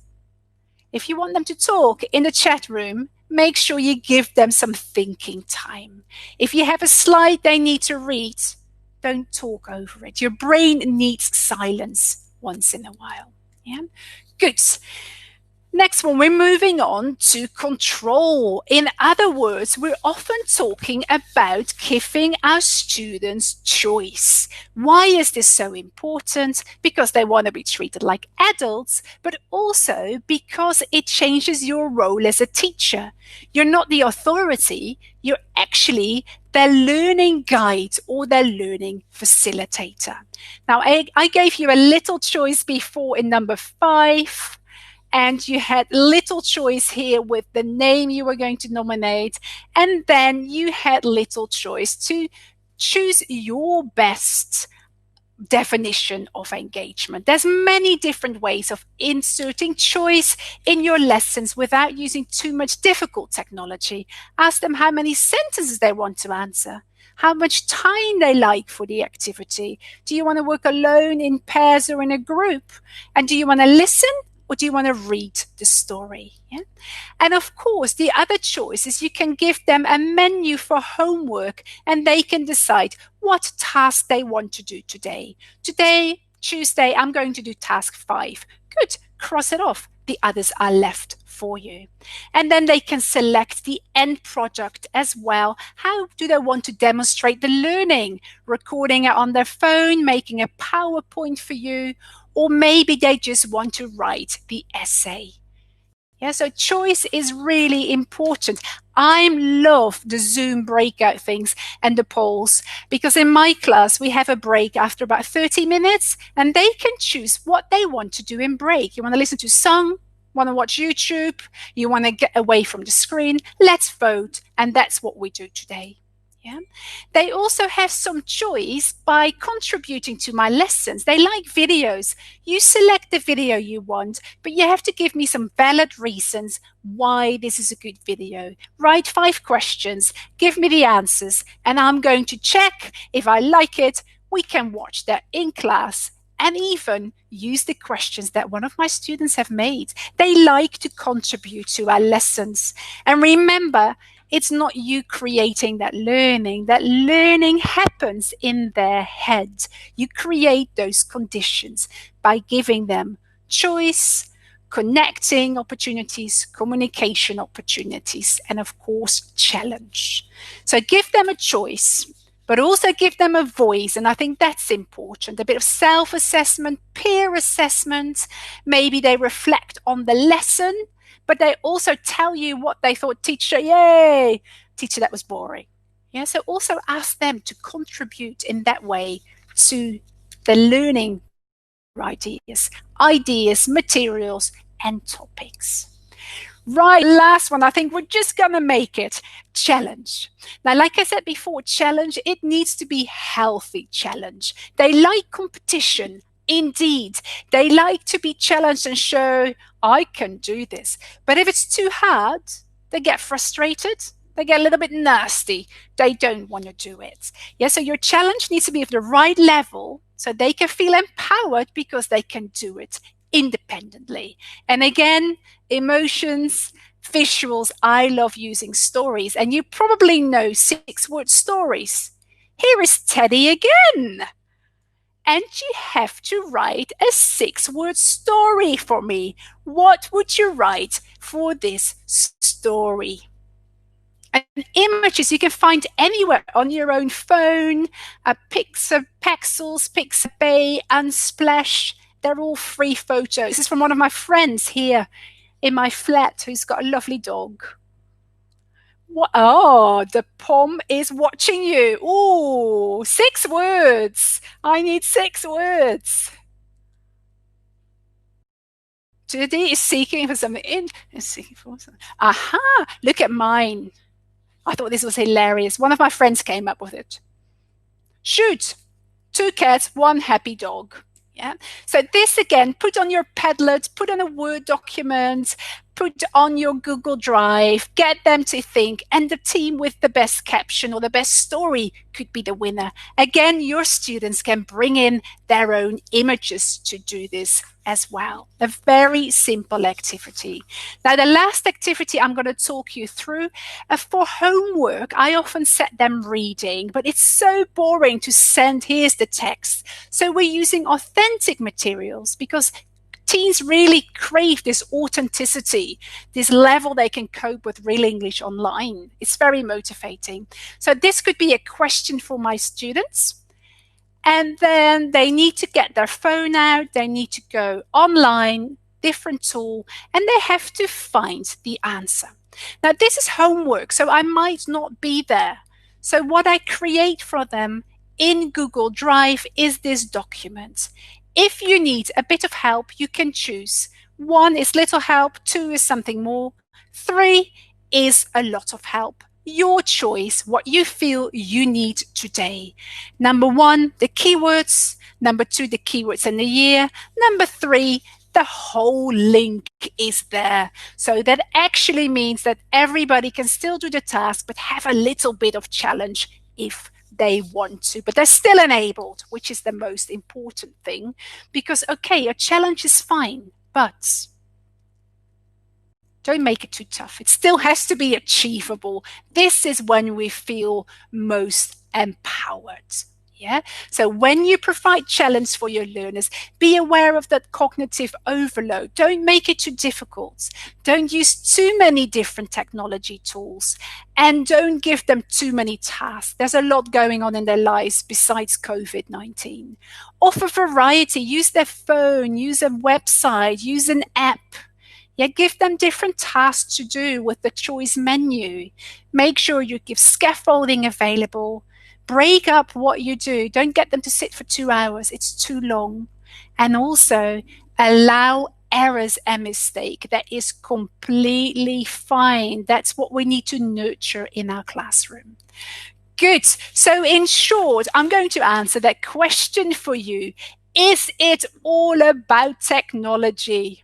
If you want them to talk in the chat room, make sure you give them some thinking time. If you have a slide they need to read, don't talk over it. Your brain needs silence once in a while. Yeah, good. Next one, we're moving on to control. In other words, we're often talking about giving our students choice. Why is this so important? Because they want to be treated like adults, but also because it changes your role as a teacher. You're not the authority, you're actually their learning guide or their learning facilitator. Now, I gave you a little choice before in number 5. And you had little choice here with the name you were going to nominate. And then you had little choice to choose your best definition of engagement. There's many different ways of inserting choice in your lessons without using too much difficult technology. Ask them how many sentences they want to answer, how much time they like for the activity. Do you want to work alone, in pairs, or in a group? And do you want to listen, or do you want to read the story? Yeah? And of course, the other choice is you can give them a menu for homework and they can decide what task they want to do today. Today, Tuesday, I'm going to do task 5. Good, cross it off. The others are left for you. And then they can select the end product as well. How do they want to demonstrate the learning? Recording it on their phone, making a PowerPoint for you, or maybe they just want to write the essay. Yeah, so choice is really important. I love the Zoom breakout things and the polls, because in my class we have a break after about 30 minutes and they can choose what they want to do in break. You want to listen to song, want to watch YouTube, you want to get away from the screen, let's vote. And that's what we do today. Yeah. They also have some choice by contributing to my lessons. They like videos. You select the video you want, but you have to give me some valid reasons why this is a good video. Write 5 questions, give me the answers, and I'm going to check if I like it. We can watch that in class and even use the questions that one of my students have made. They like to contribute to our lessons. And remember, it's not you creating that learning. That learning happens in their head. You create those conditions by giving them choice, connecting opportunities, communication opportunities, and of course, challenge. So give them a choice, but also give them a voice. And I think that's important. A bit of self-assessment, peer assessment. Maybe they reflect on the lesson, but they also tell you what they thought. Teacher, yay! Teacher, that was boring. Yeah, so also ask them to contribute in that way to the learning ideas, materials, and topics. Right, last one. I think we're just going to make it. Challenge. Now, like I said before, challenge, it needs to be healthy challenge. They like competition. Indeed, they like to be challenged and show, I can do this. But if it's too hard, they get frustrated. They get a little bit nasty. They don't want to do it. Yeah, so your challenge needs to be of the right level so they can feel empowered because they can do it independently. And again, emotions, visuals. I love using stories. And you probably know 6-word stories. Here is Teddy again. And you have to write a 6-word story for me. What would you write for this story? And images you can find anywhere on your own phone, Pixabay, Unsplash, They're all free photos. This is from one of my friends here in my flat who's got a lovely dog. What? Oh, the pom is watching you. Ooh, 6 words. I need 6 words. Judy is seeking for something in. Is seeking for something. Aha! Look at mine. I thought this was hilarious. One of my friends came up with it. Shoot. 2 cats, one happy dog. Yeah. So this again, put on your Padlet, put on a Word document, put on your Google Drive, get them to think, and the team with the best caption or the best story could be the winner. Again, your students can bring in their own images to do this as well. A very simple activity. Now, the last activity I'm going to talk you through for homework, I often set them reading, but it's so boring to send, here's the text. So we're using authentic materials because teens really crave this authenticity, this level they can cope with real English online. It's very motivating. So this could be a question for my students. And then they need to get their phone out, they need to go online, different tool, and they have to find the answer. Now, this is homework, so I might not be there. So what I create for them in Google Drive is this document. If you need a bit of help, you can choose. 1 is little help, 2 is something more, 3 is a lot of help. Your choice, what you feel you need today. Number 1, the keywords. Number 2, the keywords in the year. Number 3, the whole link is there. So that actually means that everybody can still do the task, but have a little bit of challenge if they want to. But they're still enabled, which is the most important thing. Because, okay, a challenge is fine, but don't make it too tough. It still has to be achievable. This is when we feel most empowered. Yeah. So when you provide challenge for your learners, be aware of that cognitive overload. Don't make it too difficult. Don't use too many different technology tools, and don't give them too many tasks. There's a lot going on in their lives besides COVID-19. Offer variety. Use their phone, use a website, use an app. Yeah, give them different tasks to do with the choice menu. Make sure you give scaffolding available. Break up what you do. Don't get them to sit for 2 hours. It's too long. And also allow errors and mistake. That is completely fine. That's what we need to nurture in our classroom. Good. So in short, I'm going to answer that question for you. Is it all about technology?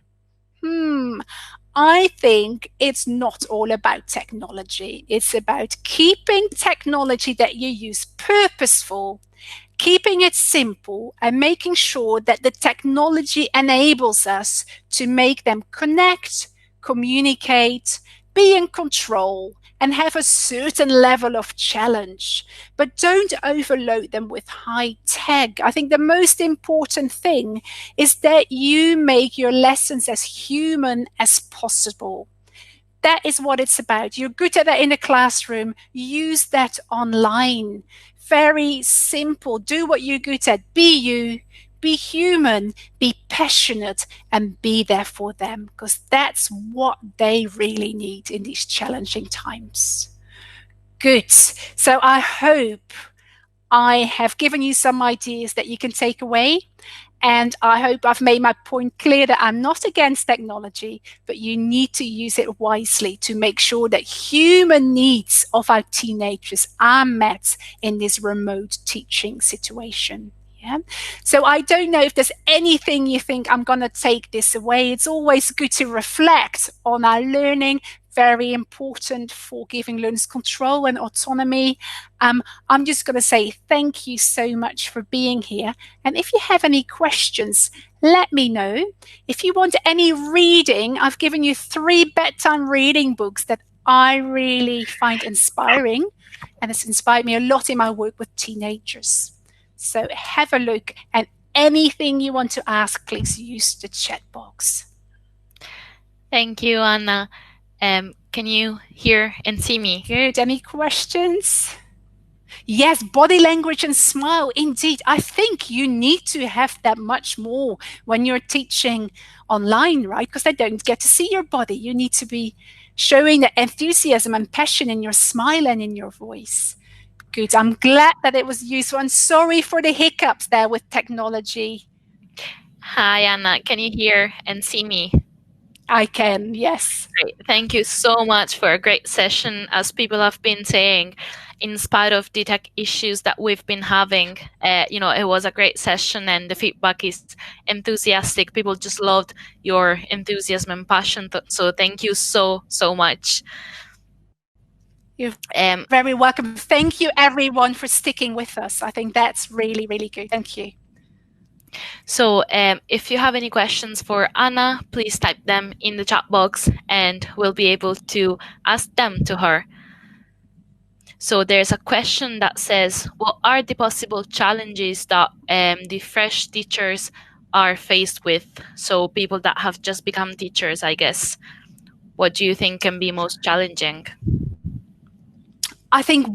I think it's not all about technology. It's about keeping technology that you use purposeful, keeping it simple, and making sure that the technology enables us to make them connect, communicate, be in control, and have a certain level of challenge. But don't overload them with high tech. I think the most important thing is that you make your lessons as human as possible. That is what it's about. You're good at that in the classroom. Use that online. Very simple. Do what you're good at. Be you. Be human. Be passionate, and be there for them, because that's what they really need in these challenging times. Good. So I hope I have given you some ideas that you can take away. And I hope I've made my point clear that I'm not against technology, but you need to use it wisely to make sure that human needs of our teenagers are met in this remote teaching situation. Yeah. So I don't know if there's anything you think I'm going to take this away. It's always good to reflect on our learning. Very important for giving learners control and autonomy. I'm just going to say thank you so much for being here. And if you have any questions, let me know. If you want any reading, I've given you 3 bedtime reading books that I really find inspiring. And it's inspired me a lot in my work with teenagers. So have a look, and anything you want to ask, please use the chat box. Thank you, Anna. Can you hear and see me? Good. Any questions? Yes, body language and smile. Indeed, I think you need to have that much more when you're teaching online, right? Because they don't get to see your body. You need to be showing the enthusiasm and passion in your smile and in your voice. Good. I'm glad that it was useful. And sorry for the hiccups there with technology. Hi, Anna. Can you hear and see me? I can, yes. Great. Thank you so much for a great session. As people have been saying, in spite of the tech issues that we've been having, it was a great session and the feedback is enthusiastic. People just loved your enthusiasm and passion. So thank you so much. You're Um, very welcome. Thank you, everyone, for sticking with us. I think that's really, really good. Thank you. So if you have any questions for Anna, please type them in the chat box and we'll be able to ask them to her. So there's a question that says, what are the possible challenges that the fresh teachers are faced with? So people that have just become teachers, I guess. What do you think can be most challenging? I think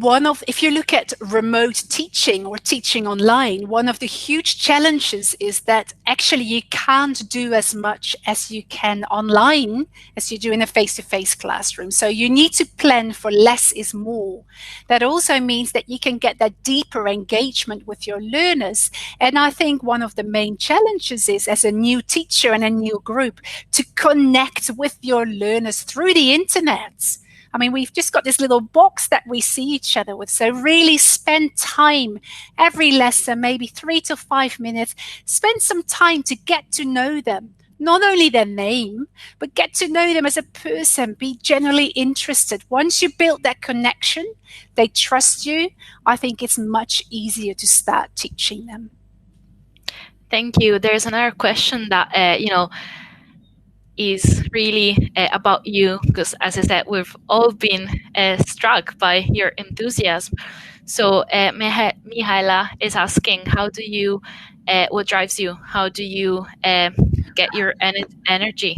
if you look at remote teaching or teaching online, one of the huge challenges is that actually you can't do as much as you can online as you do in a face-to-face classroom. So you need to plan for less is more. That also means that you can get that deeper engagement with your learners. And I think one of the main challenges is, as a new teacher and a new group, to connect with your learners through the internet. I mean, we've just got this little box that we see each other with. So really spend time every lesson, maybe 3 to 5 minutes, spend some time to get to know them. Not only their name, but get to know them as a person, be generally interested. Once you build that connection, they trust you, I think it's much easier to start teaching them. Thank you. There's another question that, is really about you, because as I said, we've all been struck by your enthusiasm. So Mihaela is asking, what drives you? How do you get your energy?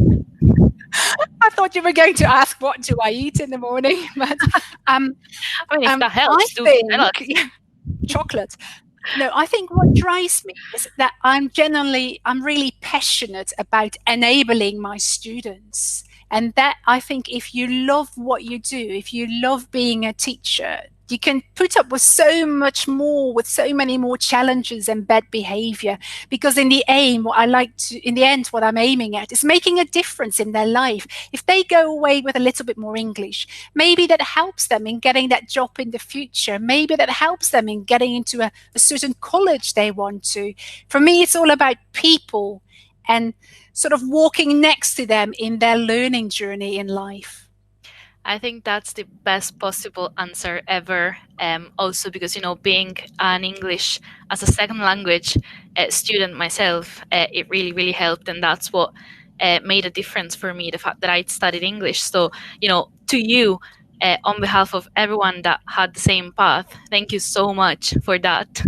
I thought you were going to ask, what do I eat in the morning? But I mean, if that I helps, do tell think us. chocolate. No, I think what drives me is that I'm really passionate about enabling my students. And that, I think, if you love what you do, if you love being a teacher, you can put up with so much more, with so many more challenges and bad behavior. Because in the end, what I'm aiming at is making a difference in their life. If they go away with a little bit more English, maybe that helps them in getting that job in the future. Maybe that helps them in getting into a certain college they want to. For me, it's all about people and sort of walking next to them in their learning journey in life. I think that's the best possible answer ever. Also, because being an English as a second language student myself, it really helped, and that's what made a difference for me. The fact that I'd studied English. So, to you, on behalf of everyone that had the same path, thank you so much for that.